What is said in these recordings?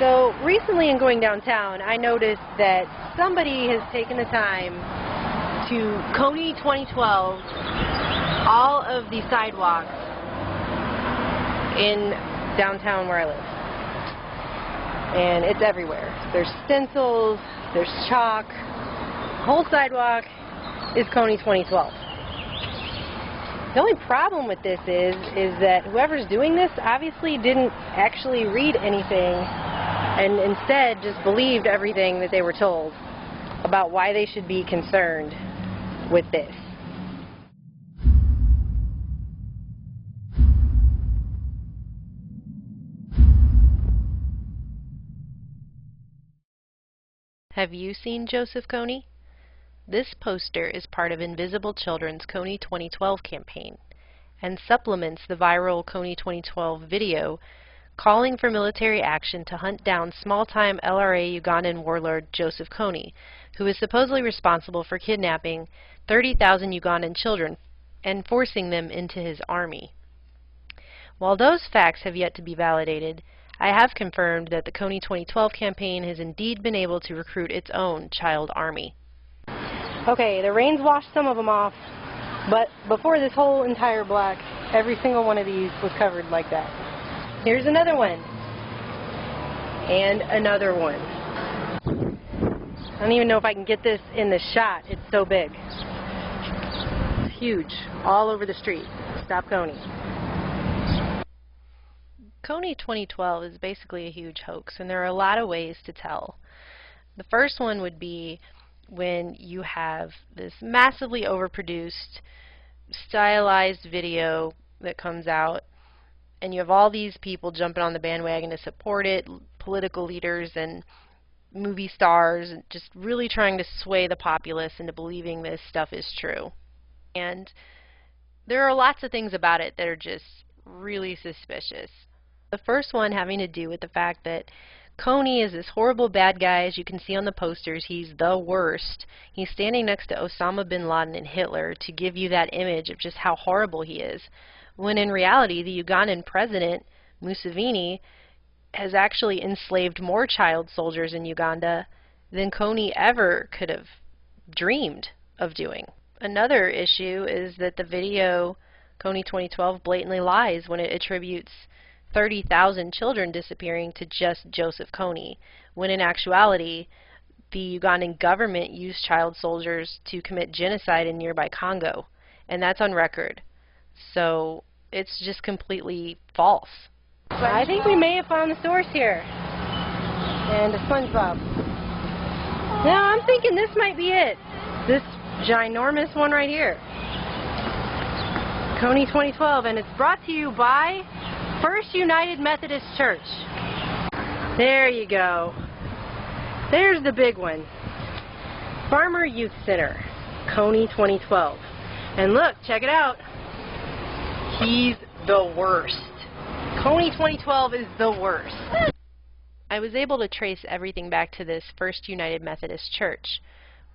So recently in going downtown, I noticed that somebody has taken the time to Kony 2012 all of the sidewalks in downtown where I live. And it's everywhere. There's stencils, there's chalk. The whole sidewalk is Kony 2012. The only problem with this is that whoever's doing this obviously didn't actually read anything and instead just believed everything that they were told about why they should be concerned with this. Have you seen Joseph Kony? This poster is part of Invisible Children's Kony 2012 campaign and supplements the viral Kony 2012 video calling for military action to hunt down small-time LRA Ugandan warlord Joseph Kony, who is supposedly responsible for kidnapping 30,000 Ugandan children and forcing them into his army. While those facts have yet to be validated, I have confirmed that the Kony 2012 campaign has indeed been able to recruit its own child army. Okay, the rain's washed some of them off, but before this whole entire block, every single one of these was covered like that. Here's another one. And another one. I don't even know if I can get this in the shot. It's so big. It's huge. All over the street. Stop Kony. Kony 2012 is basically a huge hoax, and there are a lot of ways to tell. The first one would be when you have this massively overproduced, stylized video that comes out, and you have all these people jumping on the bandwagon to support it, political leaders and movie stars, and just really trying to sway the populace into believing this stuff is true. And there are lots of things about it that are just really suspicious. The first one having to do with the fact that Kony is this horrible bad guy. As you can see on the posters, he's the worst. He's standing next to Osama bin Laden and Hitler to give you that image of just how horrible he is, when in reality the Ugandan president, Museveni, has actually enslaved more child soldiers in Uganda than Kony ever could have dreamed of doing. Another issue is that the video, Kony 2012, blatantly lies when it attributes 30,000 children disappearing to just Joseph Kony, when in actuality the Ugandan government used child soldiers to commit genocide in nearby Congo, and that's on record. So it's just completely false. I think we may have found the source here. And a SpongeBob. Now I'm thinking this might be it. This ginormous one right here. Kony 2012, and it's brought to you by First United Methodist Church. There you go. There's the big one. Farmer Youth Center, Kony 2012. And look, check it out. He's the worst. Kony 2012 is the worst. I was able to trace everything back to this First United Methodist Church,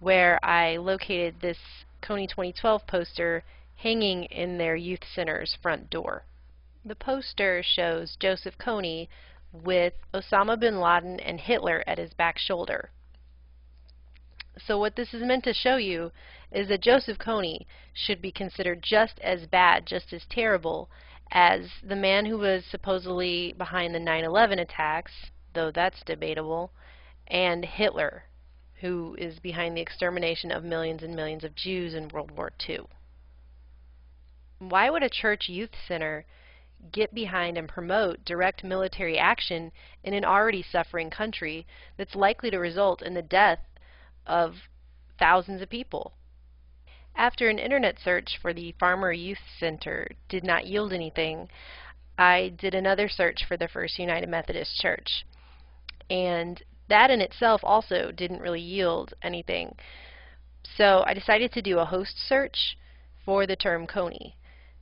where I located this Kony 2012 poster hanging in their youth center's front door. The poster shows Joseph Kony with Osama bin Laden and Hitler at his back shoulder. So what this is meant to show you is that Joseph Kony should be considered just as bad, just as terrible, as the man who was supposedly behind the 9/11 attacks, though that's debatable, and Hitler, who is behind the extermination of millions and millions of Jews in World War II. Why would a church youth center get behind and promote direct military action in an already suffering country that's likely to result in the death of thousands of people? After an internet search for the Farmer Youth Center did not yield anything, I did another search for the First United Methodist Church, and that in itself also didn't really yield anything. So I decided to do a host search for the term Kony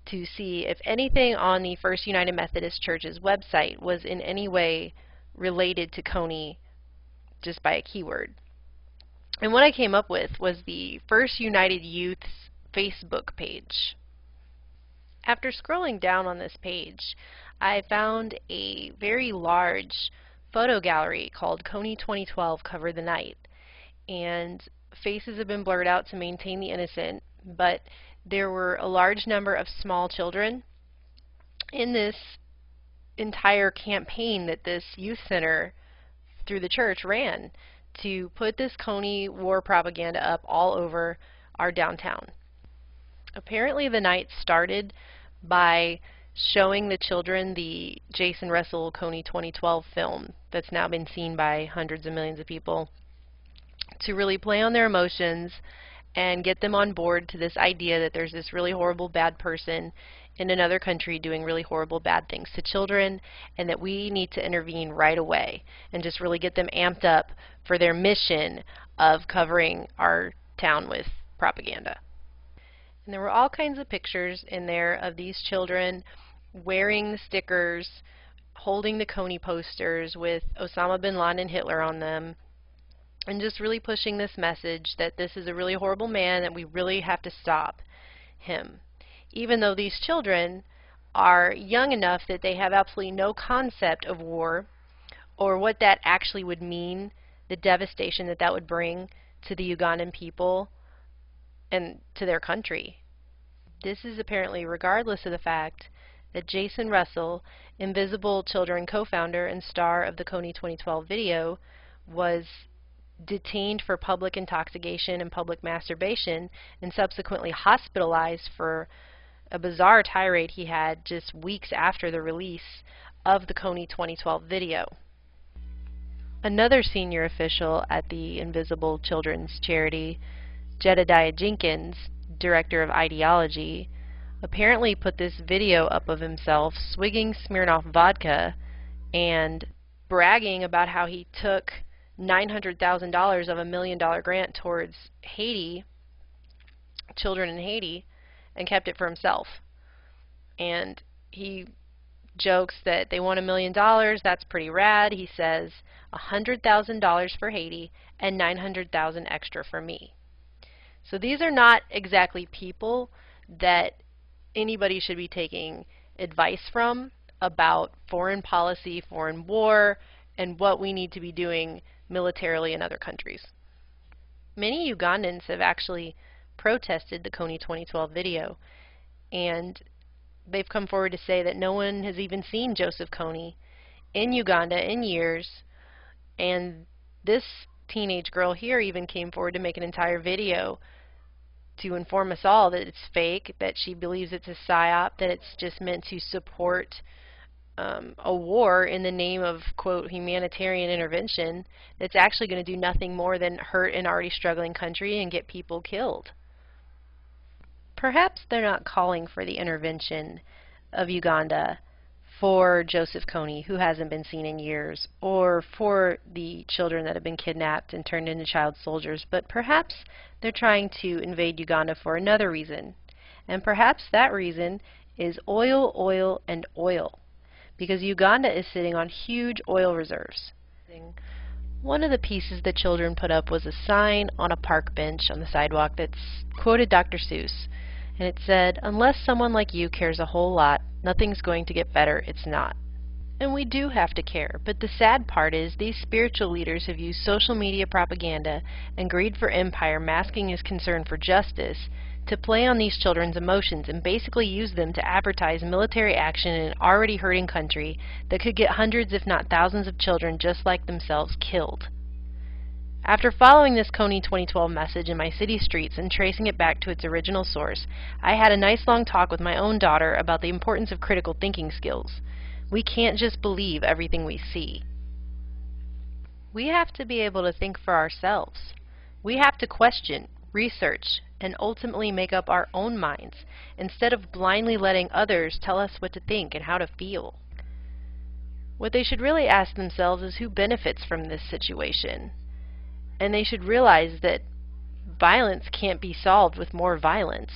to see if anything on the First United Methodist Church's website was in any way related to Kony just by a keyword. And what I came up with was the First United Youth's Facebook page. After scrolling down on this page, I found a very large photo gallery called Kony 2012 covered the night, and faces have been blurred out to maintain the innocent, but there were a large number of small children in this entire campaign that this youth center through the church ran to put this Kony war propaganda up all over our downtown. Apparently the night started by showing the children the Jason Russell Kony 2012 film that's now been seen by hundreds of millions of people, to really play on their emotions and get them on board to this idea that there's this really horrible bad person in another country doing really horrible bad things to children, and that we need to intervene right away and just really get them amped up for their mission of covering our town with propaganda. And there were all kinds of pictures in there of these children wearing the stickers, holding the Kony posters with Osama bin Laden and Hitler on them, and just really pushing this message that this is a really horrible man, that we really have to stop him. Even though these children are young enough that they have absolutely no concept of war or what that actually would mean, the devastation that that would bring to the Ugandan people and to their country. This is apparently regardless of the fact that Jason Russell, Invisible Children co-founder and star of the Kony 2012 video, was detained for public intoxication and public masturbation and subsequently hospitalized for a bizarre tirade he had just weeks after the release of the Kony 2012 video. Another senior official at the Invisible Children's charity, Jedediah Jenkins, director of ideology, apparently put this video up of himself swigging Smirnoff vodka and bragging about how he took $900,000 of a $1 million grant towards Haiti, children in Haiti, and kept it for himself. And he jokes that they won $1 million, that's pretty rad. He says $100,000 for Haiti and $900,000 extra for me. So these are not exactly people that anybody should be taking advice from about foreign policy, foreign war, and what we need to be doing militarily in other countries. Many Ugandans have actually protested the Kony 2012 video, and they've come forward to say that no one has even seen Joseph Kony in Uganda in years, and this teenage girl here even came forward to make an entire video to inform us all that it's fake, that she believes it's a psyop, that it's just meant to support a war in the name of, quote, humanitarian intervention, that's actually going to do nothing more than hurt an already struggling country and get people killed. Perhaps they're not calling for the intervention of Uganda for Joseph Kony, who hasn't been seen in years, or for the children that have been kidnapped and turned into child soldiers, but perhaps they're trying to invade Uganda for another reason. And perhaps that reason is oil, oil, and oil, because Uganda is sitting on huge oil reserves. One of the pieces the children put up was a sign on a park bench on the sidewalk that's quoted Dr. Seuss, and it said, "Unless someone like you cares a whole lot, nothing's going to get better, it's not." And we do have to care, but the sad part is these spiritual leaders have used social media propaganda and greed for empire masking his concern for justice to play on these children's emotions and basically use them to advertise military action in an already hurting country that could get hundreds if not thousands of children just like themselves killed. After following this Kony 2012 message in my city streets and tracing it back to its original source, I had a nice long talk with my own daughter about the importance of critical thinking skills. We can't just believe everything we see. We have to be able to think for ourselves. We have to question, research, and ultimately make up our own minds, instead of blindly letting others tell us what to think and how to feel. What they should really ask themselves is who benefits from this situation. And they should realize that violence can't be solved with more violence.